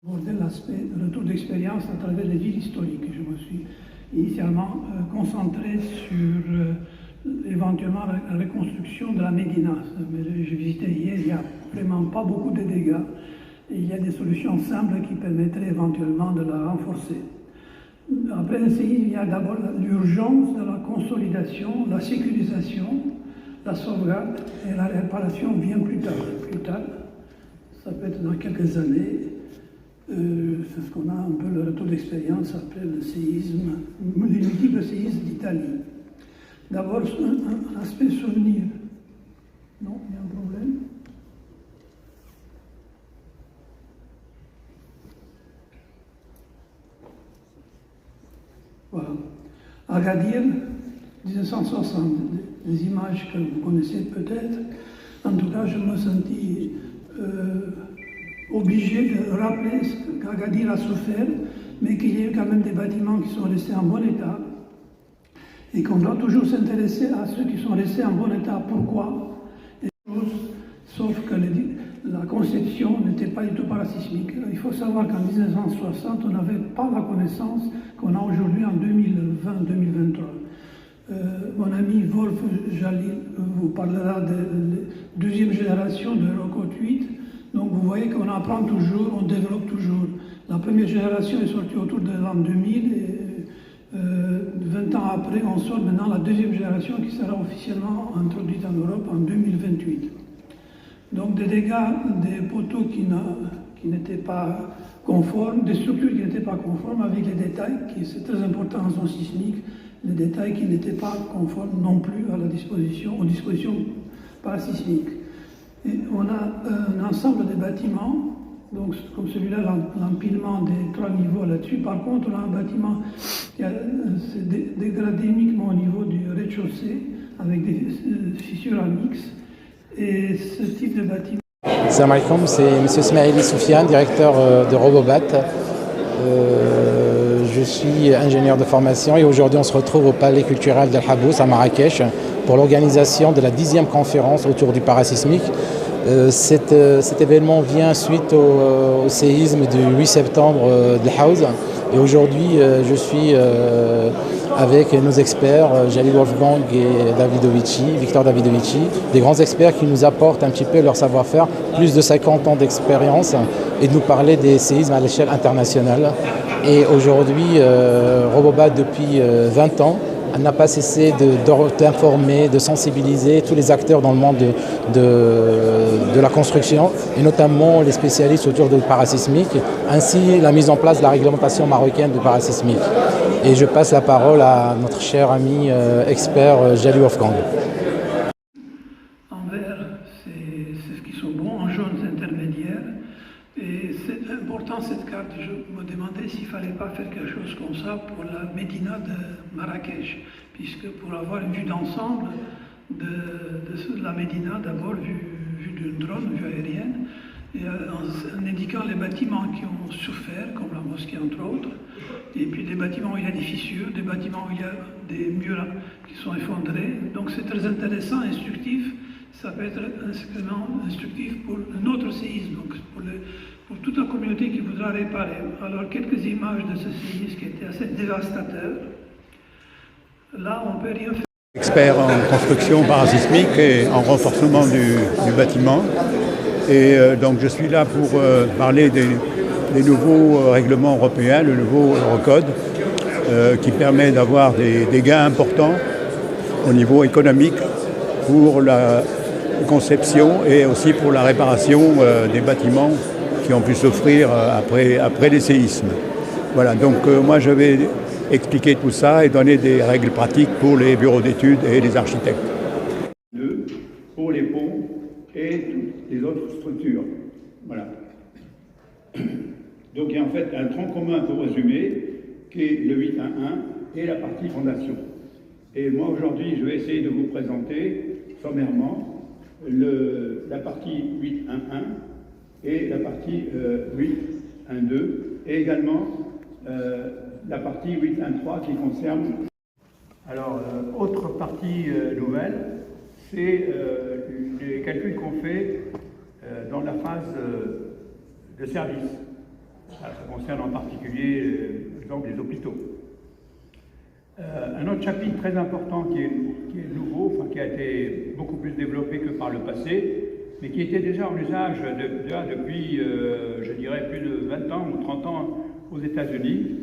Aborder l'aspect retour d'expérience à travers les villes historiques. Je me suis initialement concentré sur éventuellement la reconstruction de la Médina. Mais j'ai visité hier, il n'y a vraiment pas beaucoup de dégâts et il y a des solutions simples qui permettraient éventuellement de la renforcer. Après un séisme, il y a d'abord l'urgence de la consolidation, la sécurisation, la sauvegarde et la réparation vient plus tard. Plus tard, ça peut être dans quelques années. C'est ce qu'on a un peu le retour d'expérience après le séisme, les multiples séismes d'Italie. D'abord, un aspect souvenir. Non, il y a un problème. Voilà. Agadir, 1960, des images que vous connaissez peut-être. En tout cas, je me sentis obligé de rappeler ce qu'Agadir a souffert, mais qu'il y a eu quand même des bâtiments qui sont restés en bon état et qu'on doit toujours s'intéresser à ceux qui sont restés en bon état. Pourquoi? Sauf que la conception n'était pas du tout parasismique. Il faut savoir qu'en 1960, on n'avait pas la connaissance qu'on a aujourd'hui en 2020-2023. Mon ami Wolf Jalil vous parlera de la deuxième génération de Rocot 8. Donc vous voyez qu'on apprend toujours, on développe toujours. La première génération est sortie autour de l'an 2000 et 20 ans après, on sort maintenant la deuxième génération qui sera officiellement introduite en Europe en 2028. Donc des dégâts, des poteaux qui n'étaient pas conformes, des structures qui n'étaient pas conformes avec les détails, c'est très important en zone sismique, les détails qui n'étaient pas conformes non plus aux dispositions parasismiques. Et on a un ensemble de bâtiments, donc comme celui-là, l'empilement des 3 niveaux là-dessus. Par contre, on a un bâtiment qui s'est dégradé uniquement au niveau du rez-de-chaussée, avec des fissures en X. Et ce type de bâtiment... Salam alaikum, c'est M. Smaili Soufiane, directeur de Robobat. Je suis ingénieur de formation et aujourd'hui on se retrouve au Palais culturel d'El Habous à Marrakech pour l'organisation de la 10e conférence autour du parasismique. Cet événement vient suite au séisme du 8 septembre d'El Habous et aujourd'hui je suis avec nos experts Jalil Wolfgang et Victor Davidovici, des grands experts qui nous apportent un petit peu leur savoir-faire, plus de 50 ans d'expérience et de nous parler des séismes à l'échelle internationale. Et aujourd'hui, Robobat, depuis 20 ans, n'a pas cessé d'informer, de sensibiliser tous les acteurs dans le monde de la construction, et notamment les spécialistes autour du parasismique, ainsi la mise en place de la réglementation marocaine du parasismique. Et je passe la parole à notre cher ami expert Jalil Wolfgang. En vert, c'est ce qui sont bons, en jaune, c'est intermédiaire. Et c'est important cette carte, je me demandais s'il ne fallait pas faire quelque chose comme ça pour la Médina de Marrakech, puisque pour avoir une vue d'ensemble de la Médina, d'abord vue d'un drone, vue aérienne, et en indiquant les bâtiments qui ont souffert, comme la mosquée entre autres, et puis des bâtiments où il y a des fissures, des bâtiments où il y a des murs qui sont effondrés. Donc c'est très intéressant, instructif. Ça peut être extrêmement instructif pour un autre séisme, donc pour toute la communauté qui voudra réparer. Alors, quelques images de ce séisme qui était assez dévastateur. Là, on ne peut rien faire. Expert en construction parasismique et en renforcement du bâtiment. Et donc, je suis là pour parler des nouveaux règlements européens, le nouveau Eurocode, qui permet d'avoir des gains importants au niveau économique pour la conception et aussi pour la réparation des bâtiments qui ont pu souffrir après les séismes. Voilà, donc moi je vais expliquer tout ça et donner des règles pratiques pour les bureaux d'études et les architectes. Pour les ponts et toutes les autres structures. Voilà. Donc il y a en fait un tronc commun pour résumer, qui est le 8.1.1 et la partie fondation. Et moi aujourd'hui je vais essayer de vous présenter sommairement la partie 8.1.1 et la partie 8.1.2 et également la partie 8.1.3 qui concerne... Alors, autre partie nouvelle, c'est les calculs qu'on fait dans la phase de service. concerne en particulier l'exemple des hôpitaux. Un autre chapitre très important qui est nouveau, enfin, qui a été beaucoup plus développé que par le passé, mais qui était déjà en usage depuis, je dirais, plus de 20 ans ou 30 ans aux États-Unis,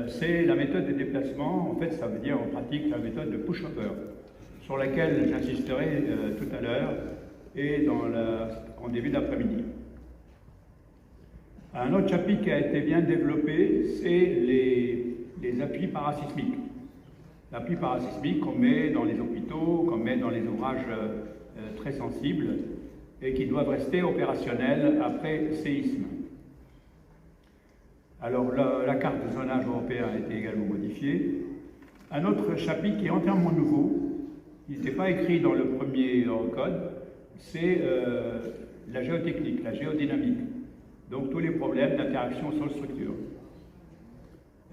c'est la méthode des déplacements. En fait, ça veut dire en pratique la méthode de pushover, sur laquelle j'insisterai tout à l'heure et en début d'après-midi. Un autre chapitre qui a été bien développé, c'est les appuis parasismiques. L'appui parasismique qu'on met dans les hôpitaux, qu'on met dans les ouvrages très sensibles et qui doivent rester opérationnels après séisme. Alors la carte de zonage européen a été également modifiée. Un autre chapitre qui est entièrement nouveau, il n'était pas écrit dans le premier Eurocode, c'est la géotechnique, la géodynamique. Donc tous les problèmes d'interaction sur structure.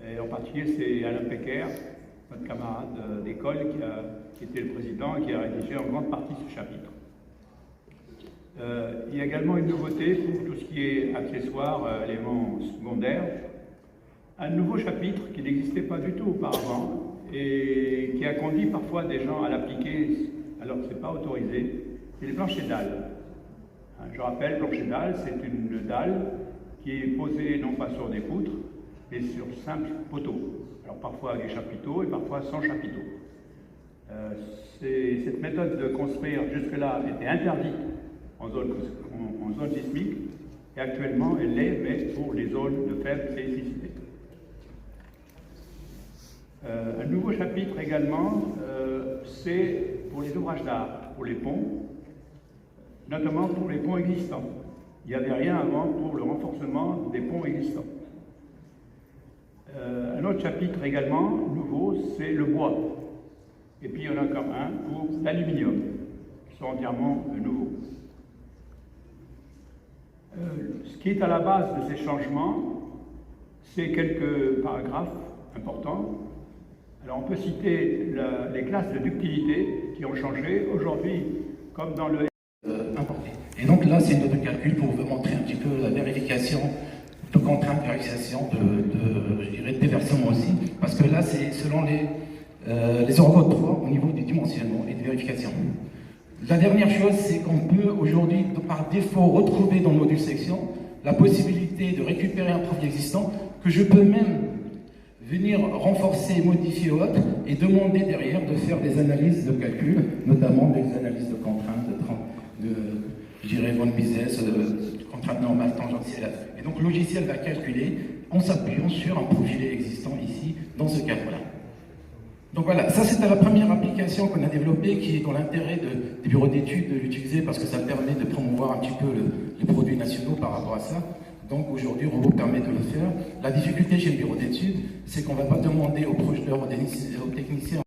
Et en particulier, c'est Alain Pecker, notre camarade d'école, qui était le président et qui a rédigé en grande partie ce chapitre. Il y a également une nouveauté pour tout ce qui est accessoires, éléments secondaires. Un nouveau chapitre qui n'existait pas du tout auparavant et qui a conduit parfois des gens à l'appliquer alors que ce n'est pas autorisé, c'est les planchers dalles. Je rappelle, plancher dalle, c'est une dalle qui est posée non pas sur des poutres, mais sur simples poteaux. Alors parfois avec des chapiteaux et parfois sans chapiteaux. Cette méthode de construire jusque-là était interdite en zone sismique et actuellement elle l'est, mais pour les zones de faible séismicité. Un nouveau chapitre également, c'est pour les ouvrages d'art, pour les ponts, notamment pour les ponts existants. Il n'y avait rien avant pour le renforcement des ponts existants. Un autre chapitre également nouveau, c'est le bois. Et puis il y en a encore un pour l'aluminium, qui sont entièrement nouveaux. Ce qui est à la base de ces changements, c'est quelques paragraphes importants. Alors on peut citer les classes de ductilité qui ont changé aujourd'hui, comme dans le importé. Et donc là, c'est une note de calcul pour vous montrer un petit peu la vérification de contraintes, vérification je dirais, de déversement aussi, parce que là, c'est selon les Eurocode 3 au niveau du dimensionnement et de vérification. La dernière chose, c'est qu'on peut aujourd'hui, par défaut, retrouver dans le module section la possibilité de récupérer un profil existant que je peux même venir renforcer, modifier ou autre, et demander derrière de faire des analyses de calcul, notamment des analyses de contraintes, je dirais, von Mises, contraintes normales tangentielles. Et donc le logiciel va calculer en s'appuyant sur un profil existant ici, dans ce cadre-là. Donc voilà, ça c'était la première application qu'on a développée, qui est dans l'intérêt des bureaux d'études de l'utiliser, parce que ça permet de promouvoir un petit peu les produits nationaux par rapport à ça. Donc aujourd'hui, Robot permet de le faire. La difficulté chez le bureau d'études, c'est qu'on ne va pas demander aux projecteurs, aux techniciens